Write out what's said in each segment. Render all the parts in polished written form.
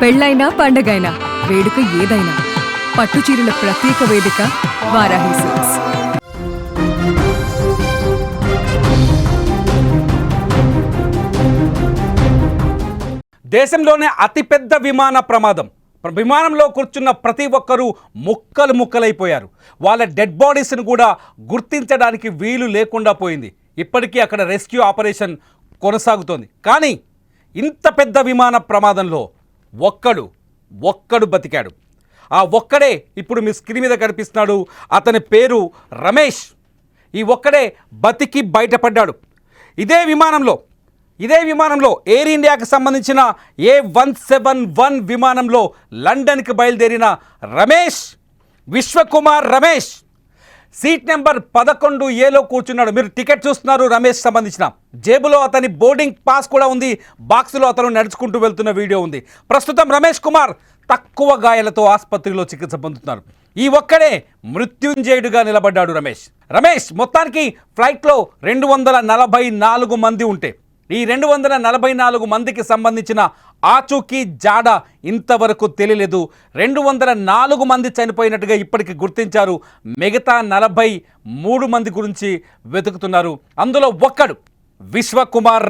పెళ్ళైనా పండగైనా వేడుక ఏదైనా పట్టుచీరల ప్రత్యేక వేదిక వారాహి సిల్క్స్. దేశంలోనే అతిపెద్ద విమాన ప్రమాదం. విమానంలో కూర్చున్న ప్రతి ఒక్కరూ ముక్కలు ముక్కలైపోయారు. వాళ్ళ డెడ్ బాడీస్ను కూడా గుర్తించడానికి వీలు లేకుండా పోయింది. ఇప్పటికీ అక్కడ రెస్క్యూ ఆపరేషన్ కొనసాగుతోంది. కానీ ఇంత పెద్ద విమాన ప్రమాదంలో ఒక్కడు బతికాడు. ఆ ఒక్కడే ఇప్పుడు మీ స్క్రీన్ మీద కనిపిస్తున్నాడు. అతని పేరు రమేష్. ఈ ఒక్కడే బతికి బయటపడ్డాడు. ఇదే విమానంలో ఎయిర్ ఇండియాకి సంబంధించిన A171 విమానంలో లండన్కి బయలుదేరిన రమేష్, విశ్వకుమార్ రమేష్ సీట్ నెంబర్ 11Aలో కూర్చున్నాడు. మీరు టికెట్ చూస్తున్నారు. రమేష్ సంబంధించిన జేబులో అతని బోర్డింగ్ పాస్ కూడా ఉంది. బాక్సులో అతను నడుచుకుంటూ వెళ్తున్న వీడియో ఉంది. ప్రస్తుతం రమేష్ కుమార్ తక్కువ గాయాలతో ఆసుపత్రిలో చికిత్స పొందుతున్నారు. ఈ ఒక్కడే మృత్యుంజయుడిగా నిలబడ్డాడు రమేష్. మొత్తానికి ఫ్లైట్లో 244 మంది ఉంటే ఈ 244 మందికి సంబంధించిన ఆచూకీ జాడ ఇంతవరకు తెలియలేదు. 204 మంది చనిపోయినట్టుగా ఇప్పటికి గుర్తించారు. మిగతా 43 మంది గురించి వెతుకుతున్నారు. అందులో ఒక్కడు విశ్వకుమార్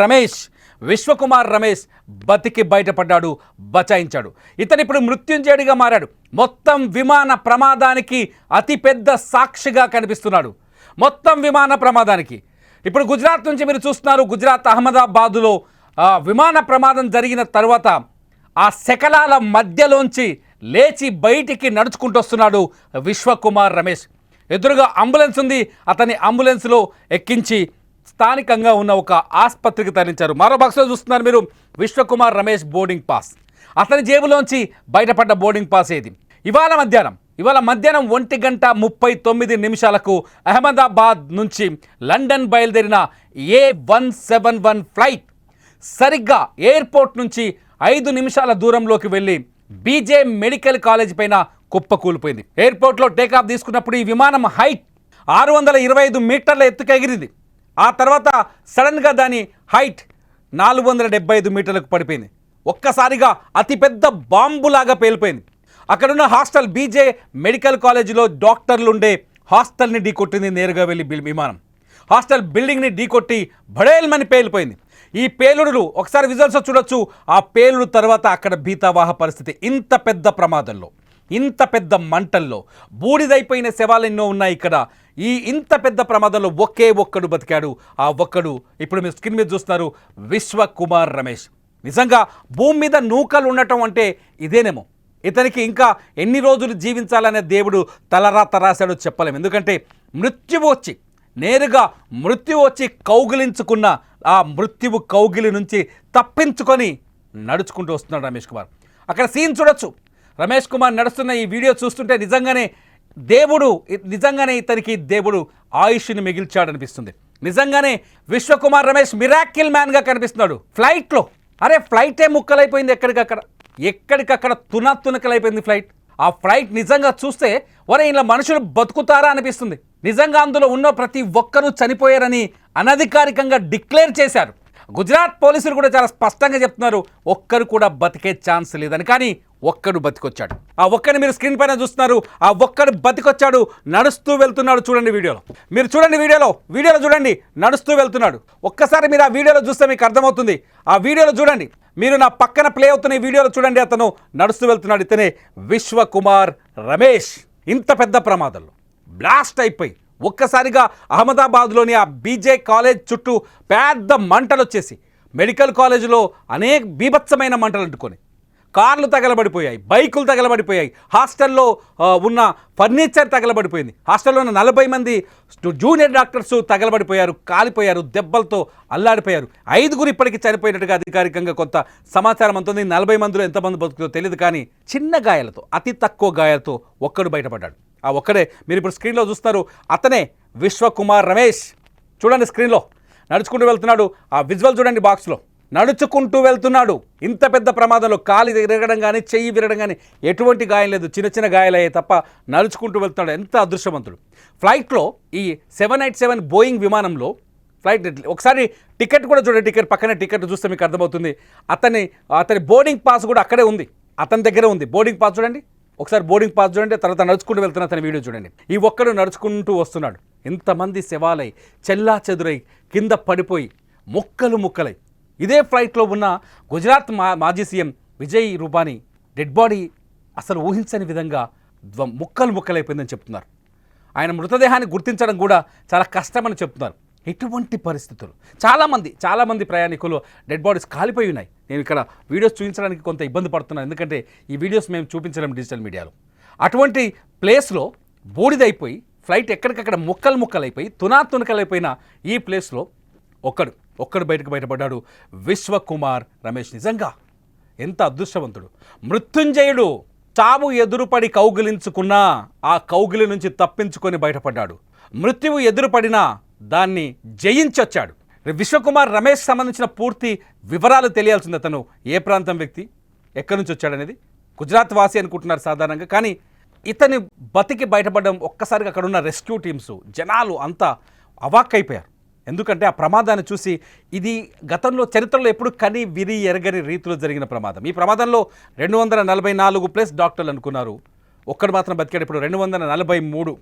రమేష్ బతికి బయటపడ్డాడు, బచాయించాడు. ఇతను ఇప్పుడు మృత్యుంజయుడిగా మారాడు. మొత్తం విమాన ప్రమాదానికి అతిపెద్ద సాక్షిగా కనిపిస్తున్నాడు. మొత్తం విమాన ప్రమాదానికి ఇప్పుడు గుజరాత్ నుంచి మీరు చూస్తున్నారు. గుజరాత్ అహ్మదాబాదులో విమాన ప్రమాదం జరిగిన తర్వాత ఆ శకలాల మధ్యలోంచి లేచి బయటికి నడుచుకుంటూ వస్తున్నాడు విశ్వకుమార్ రమేష్. ఎదురుగా అంబులెన్స్ ఉంది. అతని అంబులెన్స్లో ఎక్కించి స్థానికంగా ఉన్న ఒక ఆసుపత్రికి తరలించారు. మరో బాక్స్లో చూస్తున్నారు మీరు విశ్వకుమార్ రమేష్ బోర్డింగ్ పాస్. అతని జేబులోంచి బయటపడ్డ బోర్డింగ్ పాస్ ఏది? ఇవాళ మధ్యాహ్నం 1:39 అహ్మదాబాద్ నుంచి లండన్ బయలుదేరిన A171 ఫ్లైట్ సరిగ్గా ఎయిర్పోర్ట్ నుంచి 5 నిమిషాల దూరంలోకి వెళ్ళి బీజే మెడికల్ కాలేజ్ పైన కుప్పకూలిపోయింది. ఎయిర్పోర్ట్లో టేకాఫ్ తీసుకున్నప్పుడు ఈ విమానం హైట్ 625 మీటర్ల ఎత్తుకు ఎగిరింది. ఆ తర్వాత సడన్గా దాని హైట్ 475 మీటర్లకు పడిపోయింది. ఒక్కసారిగా అతిపెద్ద బాంబులాగా పేలిపోయింది. అక్కడున్న హాస్టల్ బీజే మెడికల్ కాలేజీలో డాక్టర్లు ఉండే హాస్టల్ని ఢీకొట్టింది. నేరుగా వెళ్ళి విమానం హాస్టల్ బిల్డింగ్ని ఢీకొట్టి భడేల్మని పేలిపోయింది. ఈ పేలుడులు ఒకసారి విజువల్స్ చూడొచ్చు. ఆ పేలుడు తర్వాత అక్కడ భీతావాహ పరిస్థితి. ఇంత పెద్ద ప్రమాదంలో, ఇంత పెద్ద మంటల్లో బూడిదైపోయిన శవాలు ఎన్నో ఉన్నాయి ఇక్కడ. ఈ ఇంత పెద్ద ప్రమాదంలో ఒక్కడు బతికాడు. ఆ ఒక్కడు ఇప్పుడు మీరు స్క్రీన్ మీద చూస్తున్నారు, విశ్వకుమార్ రమేష్. నిజంగా భూమి మీద నూకలు ఉండటం అంటే ఇదేనేమో. ఇతనికి ఇంకా ఎన్ని రోజులు జీవించాలనే దేవుడు తలరాత రాశాడో చెప్పలేము. ఎందుకంటే నేరుగా మృత్యు వచ్చి కౌగిలించుకున్న ఆ మృత్యువు కౌగిలి నుంచి తప్పించుకొని నడుచుకుంటూ వస్తున్నాడు రమేష్ కుమార్. అక్కడ సీన్ చూడొచ్చు. రమేష్ కుమార్ నడుస్తున్న ఈ వీడియో చూస్తుంటే నిజంగానే ఇతనికి దేవుడు ఆయుష్ని మిగిల్చాడనిపిస్తుంది. నిజంగానే విశ్వకుమార్ రమేష్ మిరాకిల్ మ్యాన్గా కనిపిస్తున్నాడు. ఫ్లైట్లో ఫ్లైటే ముక్కలైపోయింది. ఎక్కడికక్కడ తునకలైపోయింది ఫ్లైట్. ఆ ఫ్లైట్ నిజంగా చూస్తే ఇలా మనుషులు బతుకుతారా అనిపిస్తుంది. నిజంగా అందులో ఉన్న ప్రతి ఒక్కరూ చనిపోయారని అనధికారికంగా డిక్లేర్ చేశారు. గుజరాత్ పోలీసులు కూడా చాలా స్పష్టంగా చెప్తున్నారు, ఒక్కరు కూడా బతికే ఛాన్స్ లేదని. కానీ ఒక్కడు బతికొచ్చాడు. ఆ ఒక్కడిని మీరు స్క్రీన్ పైన చూస్తున్నారు. ఆ ఒక్కడు బతికొచ్చాడు, నడుస్తూ వెళ్తున్నాడు. చూడండి వీడియోలో చూడండి, నడుస్తూ వెళ్తున్నాడు. ఒక్కసారి మీరు ఆ వీడియోలో చూస్తే మీకు అర్థమవుతుంది. ఆ వీడియోలో చూడండి, మీరు నా పక్కన ప్లే అవుతున్న ఈ వీడియోలో చూడండి. అతను నడుస్తూ వెళ్తున్నాడు. ఇతనే విశ్వకుమార్ రమేష్. ఇంత పెద్ద ప్రమాదంలో బ్లాస్ట్ అయిపోయి ఒక్కసారిగా అహ్మదాబాద్లోని ఆ బీజే కాలేజ్ చుట్టూ పెద్ద మంటలు వచ్చేసి మెడికల్ కాలేజీలో అనేక బీభత్సమైన మంటలు అంటుకొని కార్లు తగలబడిపోయాయి, బైకులు తగలబడిపోయాయి, హాస్టల్లో ఉన్న ఫర్నిచర్ తగలబడిపోయింది. హాస్టల్లో ఉన్న 40 మంది జూనియర్ డాక్టర్స్ తగలబడిపోయారు, కాలిపోయారు, దెబ్బలతో అల్లాడిపోయారు. 5 ఇప్పటికీ చనిపోయినట్టుగా అధికారికంగా కొంత సమాచారం అందుతుంది. 40 మందిలో ఎంతమంది బతుకుతో తెలియదు. కానీ చిన్న గాయాలతో, అతి తక్కువ గాయాలతో ఒక్కడు బయటపడ్డాడు. ఆ ఒక్కడే మీరు ఇప్పుడు స్క్రీన్లో చూస్తున్నారు. అతనే విశ్వకుమార్ రమేష్. చూడండి స్క్రీన్లో నడుచుకుంటూ వెళ్తున్నాడు. ఆ విజువల్ చూడండి, బాక్స్లో నడుచుకుంటూ వెళ్తున్నాడు. ఇంత పెద్ద ప్రమాదంలో కాలు విరగడం కానీ, చెయ్యి విరగడం కానీ ఎటువంటి గాయం లేదు. చిన్న గాయాలయ్యాయి తప్ప నడుచుకుంటూ వెళ్తున్నాడు. ఎంత అదృష్టవంతుడు. ఫ్లైట్లో ఈ 787 బోయింగ్ విమానంలో ఫ్లైట్ ఒకసారి టికెట్ కూడా చూడండి, టికెట్ పక్కనే టికెట్ చూస్తే మీకు అర్థమవుతుంది. అతని బోర్డింగ్ పాస్ కూడా అక్కడే ఉంది. అతని దగ్గర ఉంది బోర్డింగ్ పాస్ చూడండి, ఒకసారి బోర్డింగ్ పాస్ చూడండి, తర్వాత నడుచుకుంటూ వెళ్తున్న అతని వీడియో చూడండి. ఈ ఒక్కడు నడుచుకుంటూ వస్తున్నాడు, ఎంతమంది శవాలై చెల్లా చెదురై కింద పడిపోయి ముక్కలు ముక్కలై. ఇదే ఫ్లైట్లో ఉన్న గుజరాత్ మాజీ CM Vijay Rupani dead body అసలు ఊహించని విధంగా ముక్కలు ముక్కలైపోయిందని చెప్తున్నారు. ఆయన మృతదేహాన్ని గుర్తించడం కూడా చాలా కష్టమని చెప్తున్నారు. ఎటువంటి పరిస్థితులు, చాలామంది ప్రయాణికులు డెడ్ బాడీస్ కాలిపోయి ఉన్నాయి. నేను ఇక్కడ వీడియోస్ చూపించడానికి కొంత ఇబ్బంది పడుతున్నాను, ఎందుకంటే ఈ వీడియోస్ మేము చూపించలేము డిజిటల్ మీడియాలో. అటువంటి ప్లేస్లో బూడిదైపోయి ఫ్లైట్ ఎక్కడికక్కడ ముక్కలైపోయి తునకలైపోయిన ఈ ప్లేస్లో ఒక్కడు బయటపడ్డాడు, విశ్వకుమార్ రమేష్. నిజంగా ఎంత అదృష్టవంతుడు, మృత్యుంజయుడు. చావు ఎదురుపడి కౌగిలించుకున్నా ఆ కౌగిలి నుంచి తప్పించుకొని బయటపడ్డాడు. మృత్యువు ఎదురుపడినా దాన్ని జయించొచ్చాడు. విశ్వకుమార్ రమేష్ సంబంధించిన పూర్తి వివరాలు తెలియాల్సింది. అతను ఏ ప్రాంతం వ్యక్తి, ఎక్కడి నుంచి వచ్చాడనేది. గుజరాత్ వాసి అనుకుంటున్నారు సాధారణంగా, కానీ ఇతని బతికి బయటపడడం ఒక్కసారిగా అక్కడ ఉన్న రెస్క్యూ టీమ్స్ జనాలు అంతా అవాక్కైపోయారు. ఎందుకంటే ఆ ప్రమాదాన్ని చూసి ఇది గతంలో చరిత్రలో ఎప్పుడు కని విరి ఎరగని రీతిలో జరిగిన ప్రమాదం. ఈ ప్రమాదంలో 244 ప్లస్ డాక్టర్లు అనుకున్నారు, ఒక్కడు మాత్రం బతికాడు. ఇప్పుడు 243.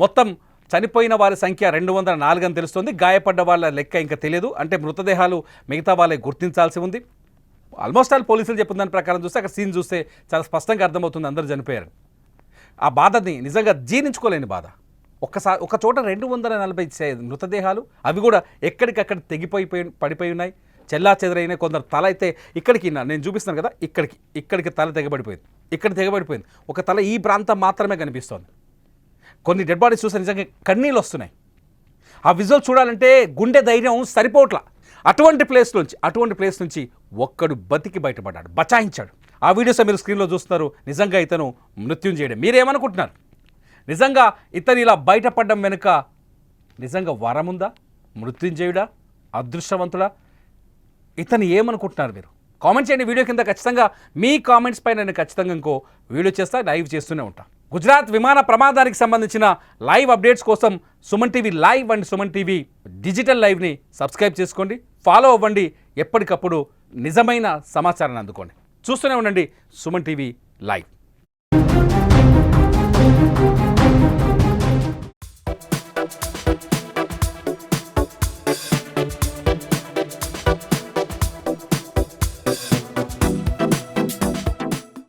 మొత్తం చనిపోయిన వారి సంఖ్య 204 అని తెలుస్తుంది. గాయపడ్డ వాళ్ళ లెక్క ఇంకా తెలియదు, అంటే మృతదేహాలు మిగతా వాళ్ళే గుర్తించాల్సి ఉంది. ఆల్మోస్ట్ ఆల్ పోలీసులు చెప్పిన దాని ప్రకారం చూస్తే అక్కడ సీన్ చూస్తే చాలా స్పష్టంగా అర్థమవుతుంది అందరూ చనిపోయారు. ఆ బాధని నిజంగా జీర్ణించుకోలేని బాధ. ఒక చోట 240 మృతదేహాలు, అవి కూడా ఎక్కడికక్కడ పడిపోయి ఉన్నాయి, చెల్లా చెదరైన. కొందరు తల అయితే ఇక్కడికి, నేను చూపిస్తాను కదా, ఇక్కడికి తల తెగబడిపోయింది. ఒక తల ఈ ప్రాంతం మాత్రమే కనిపిస్తోంది. కొన్ని డెడ్ బాడీస్ చూస్తే నిజంగా కన్నీళ్ళు వస్తున్నాయి. ఆ విజువల్ చూడాలంటే గుండె ధైర్యం సరిపోవట్లా. అటువంటి ప్లేస్ నుంచి ఒక్కడు బతికి బయటపడ్డాడు, బచాయించాడు. ఆ వీడియోస్ మీరు స్క్రీన్లో చూస్తున్నారు. నిజంగా ఇతను మృత్యుంజయుడే. మీరేమనుకుంటున్నారు? నిజంగా ఇతను ఇలా బయటపడడం వెనుక నిజంగా వరముందా, మృత్యుంజయుడా, అదృష్టవంతుడా? ఇతను ఏమనుకుంటున్నారు మీరు? కామెంట్ చేయండి వీడియో కింద. ఖచ్చితంగా మీ కామెంట్స్ పైన నేను ఖచ్చితంగా ఇంకో వీడియో లైవ్ చేస్తూనే ఉంటా. గుజరాత్ విమాన ప్రమాదానికి సంబంధించిన లైవ్ అప్డేట్స్ కోసం Suman TV live and Suman TV digital లైవ్ని సబ్స్క్రైబ్ చేసుకోండి, ఫాలో అవ్వండి. ఎప్పటికప్పుడు నిజమైన సమాచారాన్ని అందుకోండి. చూస్తూనే ఉండండి సుమన్ టీవీ లైవ్.